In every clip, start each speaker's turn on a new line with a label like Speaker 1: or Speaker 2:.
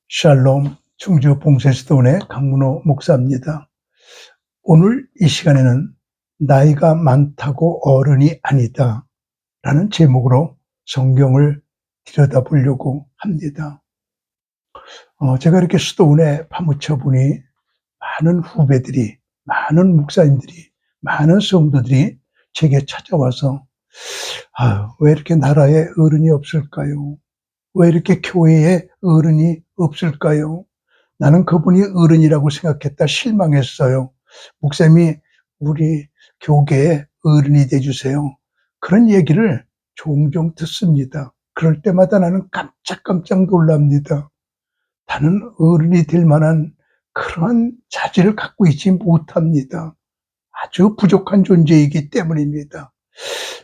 Speaker 1: 샬롬, 충주 봉쇄수도원의 강문호 목사입니다. 오늘 이 시간에는 나이가 많다고 어른이 아니다 라는 제목으로 성경을 들여다보려고 합니다. 제가 이렇게 수도원에 파묻혀 보니 많은 후배들이, 많은 목사님들이, 많은 성도들이 제게 찾아와서 왜 이렇게 나라에 어른이 없을까요? 왜 이렇게 교회에 어른이 없을까요? 나는 그분이 어른이라고 생각했다 실망했어요. 목사님이 우리 교계에 어른이 돼주세요. 그런 얘기를 종종 듣습니다. 그럴 때마다 나는 깜짝깜짝 놀랍니다. 나는 어른이 될 만한 그러한 자질을 갖고 있지 못합니다. 아주 부족한 존재이기 때문입니다.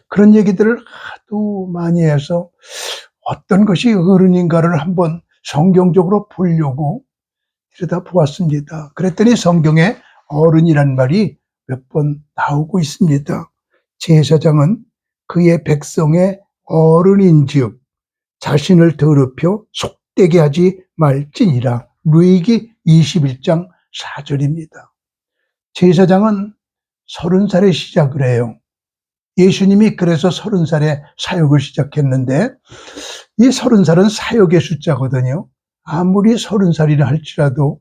Speaker 1: 그런 얘기들을 하도 많이 해서 어떤 것이 어른인가를 한번 성경적으로 보려고 들여다보았습니다. 그랬더니 성경에 어른이란 말이 몇 번 나오고 있습니다. 제사장은 그의 백성의 어른인즉 자신을 더럽혀 속되게 하지 말지니라. 레위기 21장 4절입니다. 제사장은 30살에 시작을 해요. 예수님이 그래서 30살에 사역을 시작했는데 이 30살은 사역의 숫자거든요. 아무리 30살이라 할지라도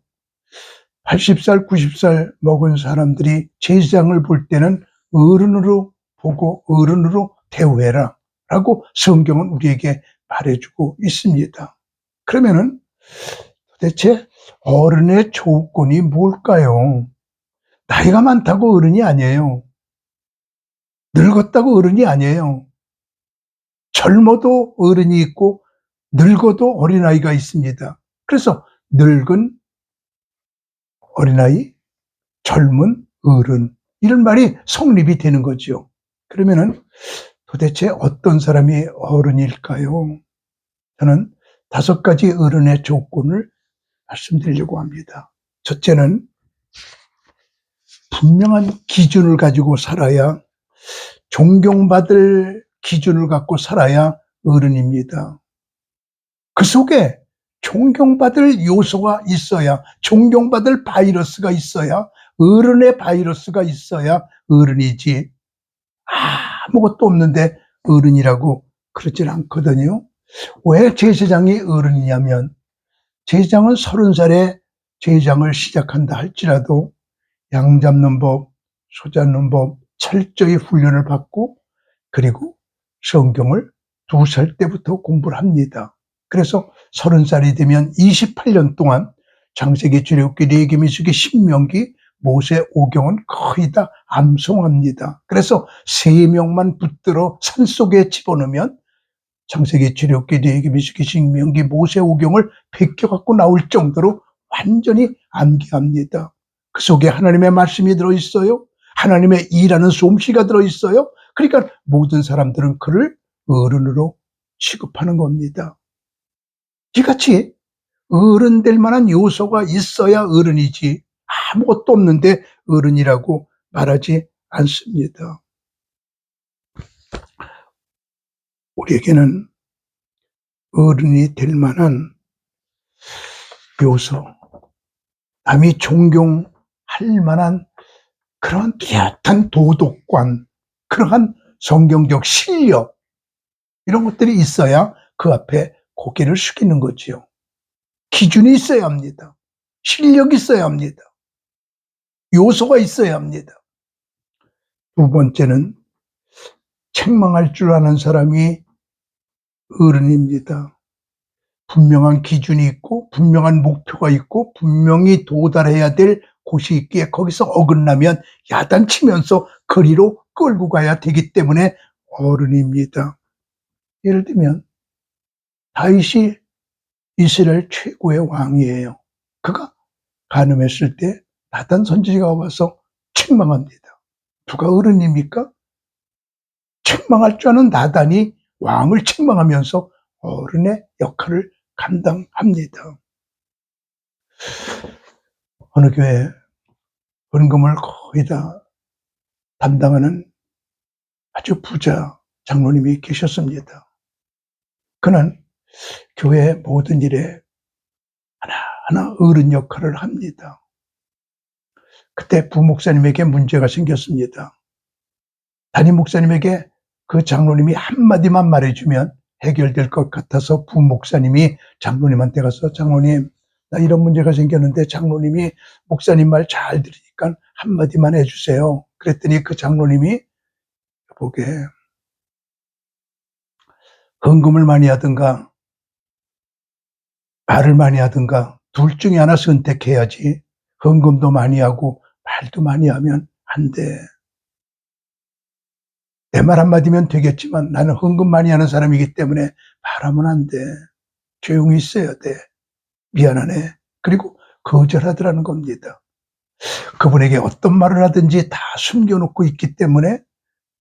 Speaker 1: 80살, 90살 먹은 사람들이 제사장을 볼 때는 어른으로 보고 어른으로 대우해라 라고 성경은 우리에게 말해주고 있습니다. 그러면은 도대체 어른의 조건이 뭘까요? 나이가 많다고 어른이 아니에요. 늙었다고 어른이 아니에요. 젊어도 어른이 있고 늙어도 어린아이가 있습니다. 그래서 늙은 어린아이, 젊은 어른 이런 말이 성립이 되는 거죠. 그러면은 도대체 어떤 사람이 어른일까요? 저는 5가지 어른의 조건을 말씀드리려고 합니다. 첫째는 분명한 기준을 가지고 살아야, 존경받을 기준을 갖고 살아야 어른입니다. 그 속에 존경받을 요소가 있어야, 존경받을 바이러스가 있어야, 어른의 바이러스가 있어야 어른이지 아무것도 없는데 어른이라고 그러질 않거든요. 왜 제사장이 어른이냐면 제사장은 30살에 제사장을 시작한다 할지라도 양 잡는 법, 소 잡는 법 철저히 훈련을 받고 그리고 성경을 2살 때부터 공부를 합니다. 그래서 30살이 되면 28년 동안 창세기, 출애굽기, 레위기, 민수기, 신명기, 모세, 오경은 거의 다 암송합니다. 그래서 3명만 붙들어 산속에 집어넣으면 창세기, 출애굽기, 레위기, 민수기, 신명기, 모세, 오경을 베껴갖고 나올 정도로 완전히 암기합니다. 그 속에 하나님의 말씀이 들어있어요. 하나님의 일하는 솜씨가 들어있어요. 그러니까 모든 사람들은 그를 어른으로 취급하는 겁니다. 이같이 어른 될 만한 요소가 있어야 어른이지 아무것도 없는데 어른이라고 말하지 않습니다. 우리에게는 어른이 될 만한 요소, 남이 존경할 만한 그런 뚜렷한 도덕관, 그러한 성경적 실력 이런 것들이 있어야 그 앞에 고개를 숙이는 거지요. 기준이 있어야 합니다. 실력이 있어야 합니다. 요소가 있어야 합니다. 2번째는 책망할 줄 아는 사람이 어른입니다. 분명한 기준이 있고 분명한 목표가 있고 분명히 도달해야 될 곳이 있기에 거기서 어긋나면 야단치면서 거리로 끌고 가야 되기 때문에 어른입니다. 예를 들면 다윗이 이스라엘 최고의 왕이에요. 그가 간음했을 때 나단 선지자가 와서 책망합니다. 누가 어른입니까? 책망할 줄 아는 나단이 왕을 책망하면서 어른의 역할을 감당합니다. 어느 교회에 헌금을 거의 다 담당하는 아주 부자 장로님이 계셨습니다. 그는 교회 모든 일에 하나 어른 역할을 합니다. 그때 부목사님에게 문제가 생겼습니다. 담임 목사님에게 그 장로님이 한마디만 말해주면 해결될 것 같아서 부목사님이 장로님한테 가서 장로님, 나 이런 문제가 생겼는데 장로님이 목사님 말 잘 들으니까 한마디만 해주세요. 그랬더니 그 장로님이 보게 헌금을 많이 하든가 말을 많이 하든가 둘 중에 하나 선택해야지 헌금도 많이 하고 말도 많이 하면 안 돼. 내 말 한마디면 되겠지만 나는 헌금 많이 하는 사람이기 때문에 말하면 안 돼. 조용히 있어야 돼. 미안하네. 그리고 거절하더라는 겁니다. 그분에게 어떤 말을 하든지 다 숨겨놓고 있기 때문에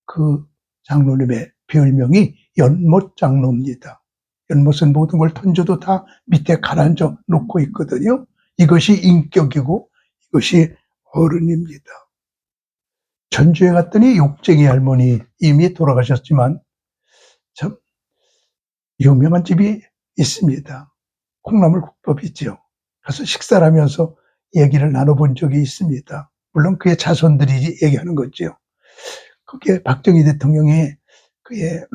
Speaker 1: 그 장로님의 별명이 연못 장로입니다. 연못은 모든 걸 던져도 다 밑에 가라앉아 놓고 있거든요. 이것이 인격이고 이것이 어른입니다. 전주에 갔더니 욕쟁이 할머니 이미 돌아가셨지만 참 유명한 집이 있습니다. 콩나물국밥이 있죠. 가서 식사를 하면서 얘기를 나눠본 적이 있습니다. 물론 그의 자손들이 얘기하는 거죠. 거기에 박정희 대통령이 그의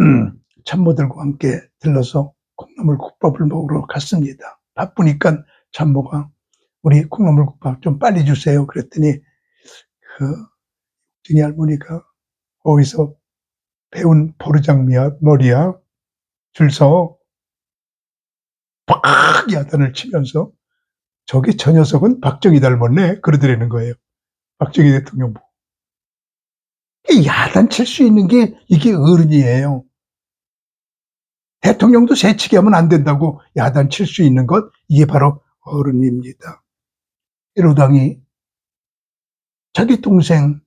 Speaker 1: 참모들과 함께 들러서 콩나물국밥을 먹으러 갔습니다. 바쁘니까 참모가 우리 콩나물국밥 좀 빨리 주세요. 그랬더니 그 정희 할머니가 거기서 배운 포르장미야 머리야 줄 서 막 야단을 치면서 저기 저 녀석은 박정희 닮았네 그러더라는 거예요. 박정희 대통령 보고. 야단 칠 수 있는 게 이게 어른이에요. 대통령도 새치기 하면 안 된다고 야단 칠 수 있는 것 이게 바로 어른입니다. 1호당이 자기 동생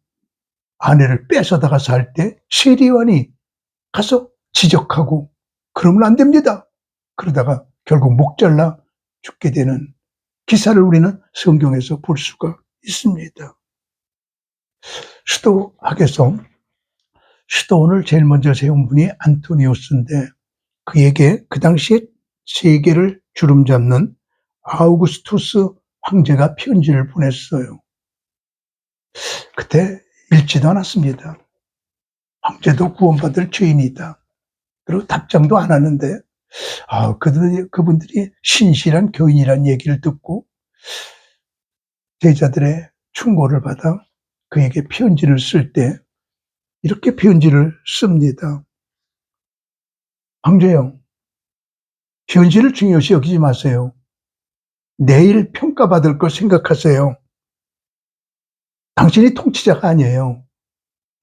Speaker 1: 아내를 뺏어다가 살 때 시리원이 가서 지적하고 그러면 안 됩니다. 그러다가 결국 목 잘라 죽게 되는 기사를 우리는 성경에서 볼 수가 있습니다. 수도학에서 수도원을 제일 먼저 세운 분이 안토니우스인데 그에게 그 당시에 세계를 주름잡는 아우구스투스 황제가 편지를 보냈어요. 그때 읽지도 않았습니다. 황제도 구원받을 죄인이다. 그리고 답장도 안 하는데 그분들이 신실한 교인이란 얘기를 듣고 제자들의 충고를 받아 그에게 편지를 쓸 때 이렇게 편지를 씁니다. 황제여, 현실을 중요시 여기지 마세요. 내일 평가받을 걸 생각하세요. 당신이 통치자가 아니에요.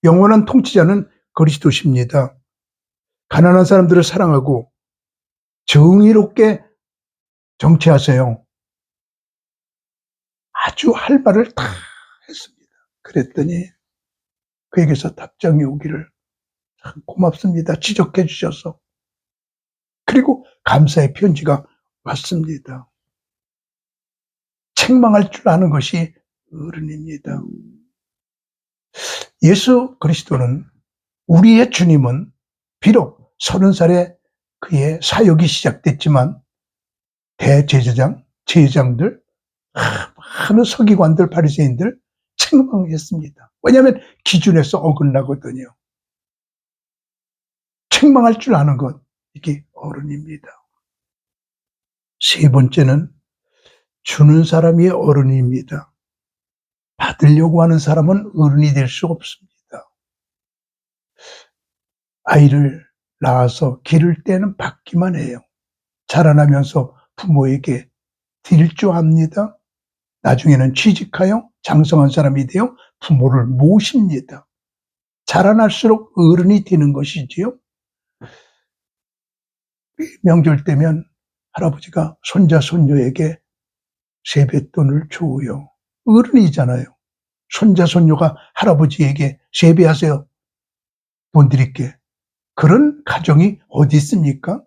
Speaker 1: 영원한 통치자는 그리스도십니다. 가난한 사람들을 사랑하고 정의롭게 정치하세요. 아주 할 말을 다 했습니다. 그랬더니 그에게서 답장이 오기를 참 고맙습니다. 지적해 주셔서. 그리고 감사의 편지가 왔습니다. 책망할 줄 아는 것이 어른입니다. 예수 그리스도는 우리의 주님은 비록 30살에 그의 사역이 시작됐지만 대제사장, 제장들, 많은 서기관들, 바리새인들 책망했습니다. 왜냐하면 기준에서 어긋나거든요. 책망할 줄 아는 것, 이게 어른입니다. 세 번째는 주는 사람이 어른입니다. 받으려고 하는 사람은 어른이 될 수 없습니다. 아이를 낳아서 기를 때는 받기만 해요. 자라나면서 부모에게 드릴 줄 압니다. 나중에는 취직하여 장성한 사람이 되어 부모를 모십니다. 자라날수록 어른이 되는 것이지요. 명절 때면 할아버지가 손자 손녀에게 세뱃돈을 줘요. 어른이잖아요. 손자 손녀가 할아버지에게 세배하세요. 돈 드릴게. 그런 가정이 어디 있습니까?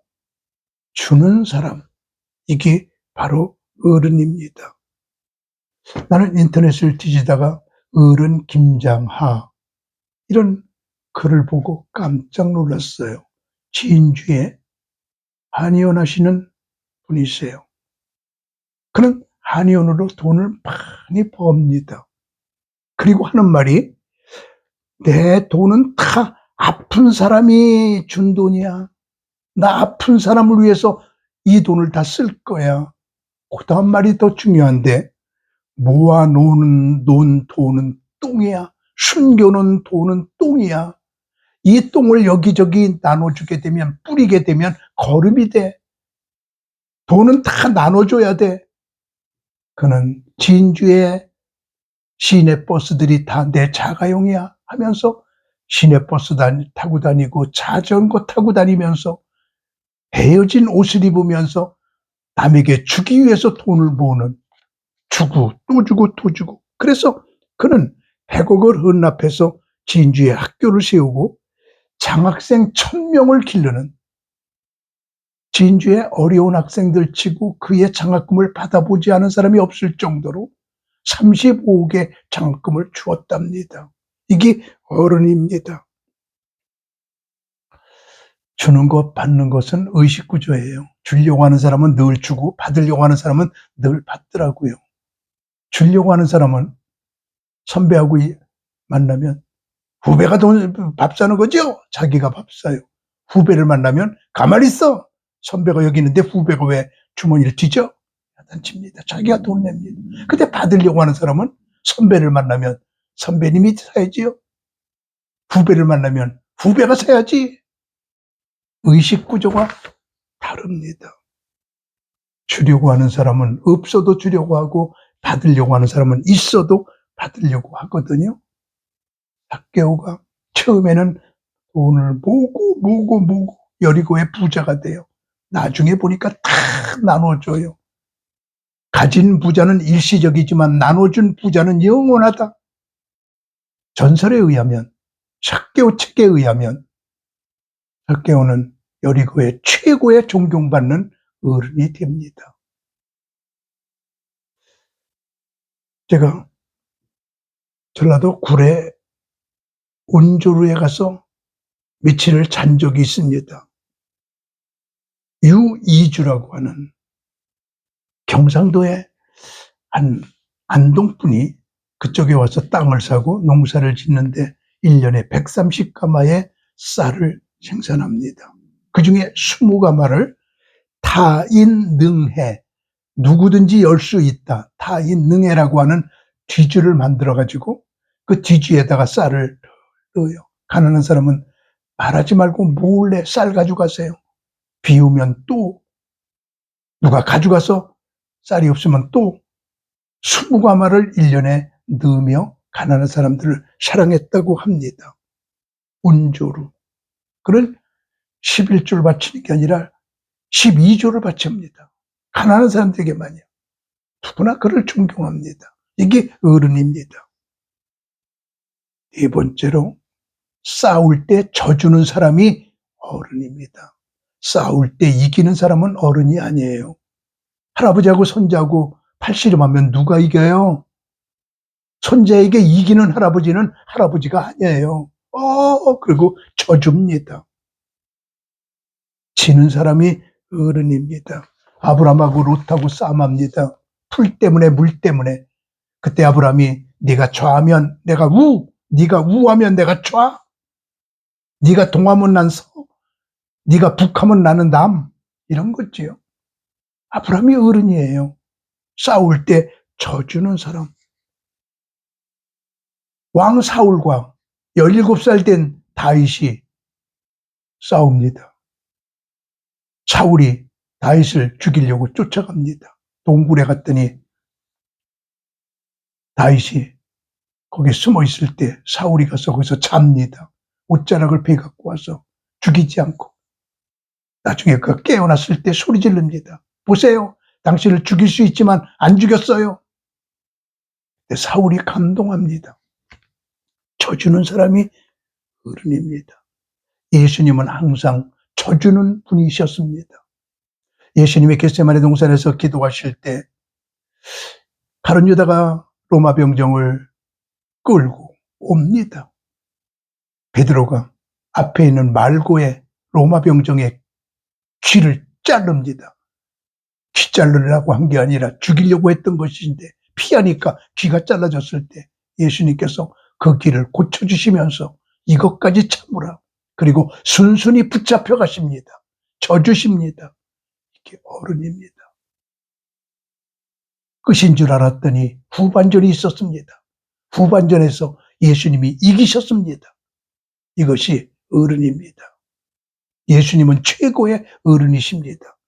Speaker 1: 주는 사람, 이게 바로 어른입니다. 나는 인터넷을 뒤지다가 어른 김장하 이런 글을 보고 깜짝 놀랐어요. 진주에 한의원 하시는 분이세요. 그는 한의원으로 돈을 많이 법니다. 그리고 하는 말이 내 돈은 다 아픈 사람이 준 돈이야. 나 아픈 사람을 위해서 이 돈을 다 쓸 거야. 그다음 말이 더 중요한데 모아놓은 돈은 똥이야. 숨겨놓은 돈은 똥이야. 이 똥을 여기저기 나눠주게 되면 뿌리게 되면 거름이 돼. 돈은 다 나눠줘야 돼. 그는 진주의 시내버스들이 다 내 자가용이야 하면서 시내버스 타고 다니고 자전거 타고 다니면서 헤어진 옷을 입으면서 남에게 주기 위해서 돈을 모으는 주고 또 주고 또 주고. 그래서 그는 100억을 헌납해서 진주에 학교를 세우고 장학생 1000명을 기르는 진주의 어려운 학생들 치고 그의 장학금을 받아보지 않은 사람이 없을 정도로 35억의 장학금을 주었답니다. 이게 어른입니다. 주는 것 받는 것은 의식구조예요. 주려고 하는 사람은 늘 주고 받으려고 하는 사람은 늘 받더라고요. 주려고 하는 사람은 선배하고 만나면 후배가 밥 사는 거죠? 자기가 밥 사요. 후배를 만나면 가만히 있어. 선배가 여기 있는데 후배가 왜 주머니를 뒤져? 야단칩니다. 자기가 돈 냅니다. 근데 받으려고 하는 사람은 선배를 만나면 선배님이 사야지요. 후배를 만나면 후배가 사야지. 의식 구조가 다릅니다. 주려고 하는 사람은 없어도 주려고 하고 받으려고 하는 사람은 있어도 받으려고 하거든요. 삭개오가 처음에는 돈을 모으고 여리고의 부자가 돼요. 나중에 보니까 다 나눠줘요. 가진 부자는 일시적이지만 나눠준 부자는 영원하다. 전설에 의하면, 삭개오 책에 의하면 삭개오는 여리고의 최고의 존경받는 어른이 됩니다. 제가 전라도 구례 온조루에 가서 며칠을 잔 적이 있습니다. 유이주라고 하는 경상도의 한 안동분이 그쪽에 와서 땅을 사고 농사를 짓는데 1년에 130가마의 쌀을 생산합니다. 그중에 20가마를 타인능해, 누구든지 열 수 있다, 타인능해라고 하는 뒤주를 만들어 가지고 그 뒤주에다가 쌀을 넣어요. 가난한 사람은 말하지 말고 몰래 쌀 가져가세요. 비 오면 또 누가 가져가서 쌀이 없으면 또 20가마를 1년에 넣으며 가난한 사람들을 사랑했다고 합니다. 온조루. 그를 11조를 바치는 게 아니라 12조를 바칩니다. 가난한 사람들에게만요. 누구나 그를 존경합니다. 이게 어른입니다. 네 번째로 싸울 때 져주는 사람이 어른입니다. 싸울 때 이기는 사람은 어른이 아니에요. 할아버지하고 손자하고 팔씨름하면 누가 이겨요? 손자에게 이기는 할아버지는 할아버지가 아니에요. 그리고 져줍니다. 지는 사람이 어른입니다. 아브라함하고 롯하고 싸움합니다. 풀 때문에 물 때문에. 그때 아브라함이 네가 좌하면 내가 우, 네가 우하면 내가 좌, 네가 동하면 난 서, 네가 북하면 나는 남, 이런 거지요. 아브라함이 어른이에요. 싸울 때 져주는 사람. 왕 사울과 17살 된 다윗이 싸웁니다. 사울이 다윗을 죽이려고 쫓아갑니다. 동굴에 갔더니 다윗이 거기 숨어 있을 때 사울이 가서 거기서 잡니다. 옷자락을 베갖고 와서 죽이지 않고 나중에 그 깨어났을 때 소리 지릅니다. 보세요. 당신을 죽일 수 있지만 안 죽였어요. 사울이 감동합니다. 져주는 사람이 어른입니다. 예수님은 항상 져주는 분이셨습니다. 예수님이 겟세마네 동산에서 기도하실 때 가룟 유다가 로마 병정을 끌고 옵니다. 베드로가 앞에 있는 말고의 로마 병정의 귀를 자릅니다. 귀 자르려고 한 게 아니라 죽이려고 했던 것인데 피하니까 귀가 잘라졌을 때 예수님께서 그 귀를 고쳐주시면서 이것까지 참으라. 그리고 순순히 붙잡혀 가십니다. 져주십니다. 이게 어른입니다. 끝인 줄 알았더니 후반전이 있었습니다. 후반전에서 예수님이 이기셨습니다. 이것이 어른입니다. 예수님은 최고의 어른이십니다.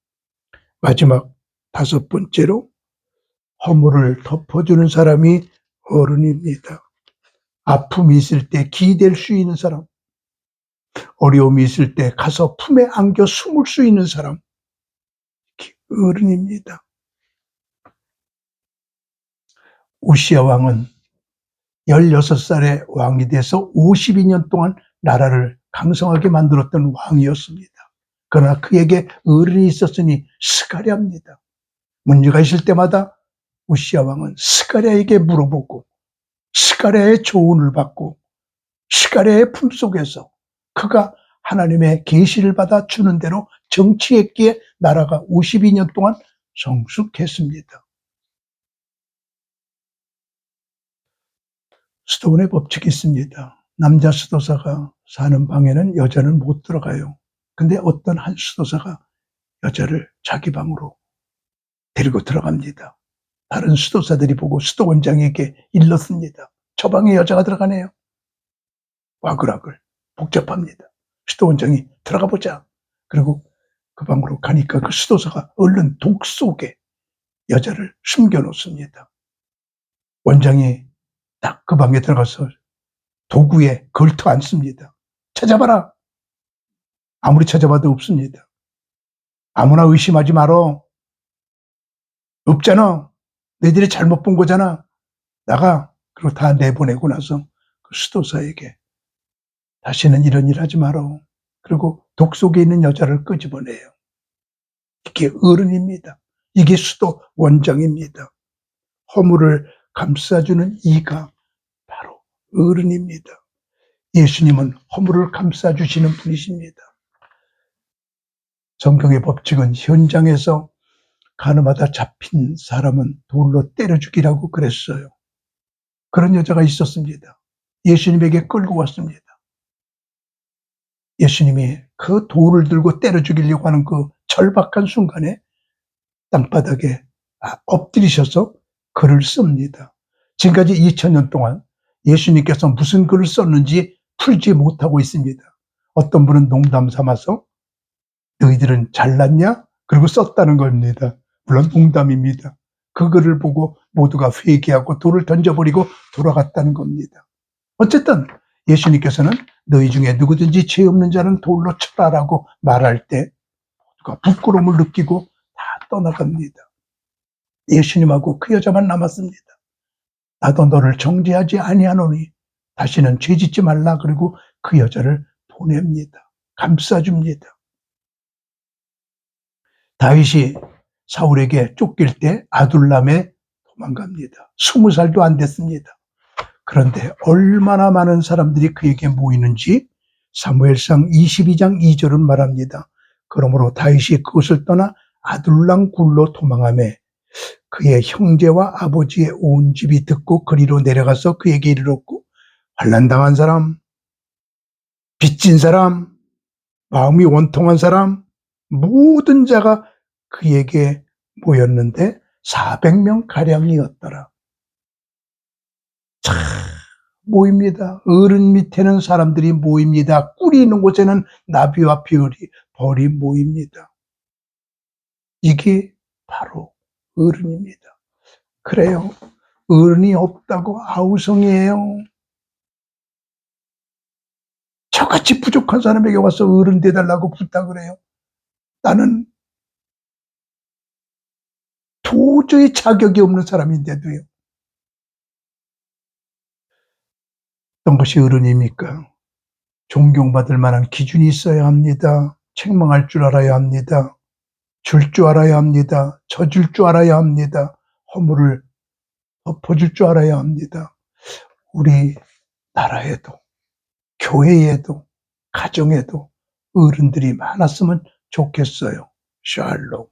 Speaker 1: 마지막 5번째로 허물을 덮어주는 사람이 어른입니다. 아픔이 있을 때 기댈 수 있는 사람, 어려움이 있을 때 가서 품에 안겨 숨을 수 있는 사람, 어른입니다. 우시야 왕은 16살에 왕이 돼서 52년 동안 나라를 강성하게 만들었던 왕이었습니다. 그러나 그에게 어른이 있었으니 스가랴입니다. 문제가 있을 때마다 우시야 왕은 스가랴에게 물어보고 스가랴의 조언을 받고 스가랴의 품속에서 그가 하나님의 계시를 받아 주는 대로 정치했기에 나라가 52년 동안 성숙했습니다. 수도원의 법칙이 있습니다. 남자 수도사가 사는 방에는 여자는 못 들어가요. 근데 어떤 한 수도사가 여자를 자기 방으로 데리고 들어갑니다. 다른 수도사들이 보고 수도원장에게 일렀습니다. 저 방에 여자가 들어가네요. 와글와글 복잡합니다. 수도원장이 들어가 보자. 그리고 그 방으로 가니까 그 수도사가 얼른 독 속에 여자를 숨겨놓습니다. 원장이 딱 그 방에 들어가서 도구에 걸터 앉습니다. 찾아봐라. 아무리 찾아봐도 없습니다. 아무나 의심하지 말어. 없잖아. 너희들이 잘못 본 거잖아. 나가. 그리고 다 내보내고 나서 그 수도사에게 다시는 이런 일 하지 말어. 그리고 독 속에 있는 여자를 끄집어내요. 이게 어른입니다. 이게 수도 원장입니다. 허물을 감싸주는 이가 바로 어른입니다. 예수님은 허물을 감싸주시는 분이십니다. 성경의 법칙은 현장에서 가늠하다 잡힌 사람은 돌로 때려 죽이라고 그랬어요. 그런 여자가 있었습니다. 예수님에게 끌고 왔습니다. 예수님이 그 돌을 들고 때려 죽이려고 하는 그 절박한 순간에 땅바닥에 엎드리셔서 글을 씁니다. 지금까지 2000년 동안 예수님께서 무슨 글을 썼는지 풀지 못하고 있습니다. 어떤 분은 농담 삼아서 너희들은 잘났냐? 그리고 썼다는 겁니다. 물론 농담입니다. 그 글을 보고 모두가 회개하고 돌을 던져버리고 돌아갔다는 겁니다. 어쨌든 예수님께서는 너희 중에 누구든지 죄 없는 자는 돌로 쳐라라고 말할 때 모두가 부끄러움을 느끼고 다 떠나갑니다. 예수님하고 그 여자만 남았습니다. 나도 너를 정죄하지 아니하노니 다시는 죄짓지 말라. 그리고 그 여자를 보냅니다. 감싸줍니다. 다윗이 사울에게 쫓길 때 아둘람에 도망갑니다. 20살도 안 됐습니다. 그런데 얼마나 많은 사람들이 그에게 모이는지 사무엘상 22장 2절은 말합니다. 그러므로 다윗이 그곳을 떠나 아둘람 굴로 도망하매 그의 형제와 아버지의 온 집이 듣고 그리로 내려가서 그에게 이르렀고 환난당한 사람, 빚진 사람, 마음이 원통한 사람 모든 자가 그에게 모였는데 400명 가량이었더라. 참 모입니다. 어른 밑에는 사람들이 모입니다. 꿀이 있는 곳에는 나비와 벌이 모입니다. 이게 바로 어른입니다. 그래요. 어른이 없다고 아우성이에요. 저같이 부족한 사람에게 와서 어른 돼달라고 부탁을 해요. 나는 도저히 자격이 없는 사람인데도요. 어떤 것이 어른입니까? 존경받을 만한 기준이 있어야 합니다. 책망할 줄 알아야 합니다. 줄 줄 알아야 합니다. 져줄 줄 알아야 합니다. 허물을 덮어줄 줄 알아야 합니다. 우리 나라에도 교회에도 가정에도 어른들이 많았으면 좋겠어요. 샬롬.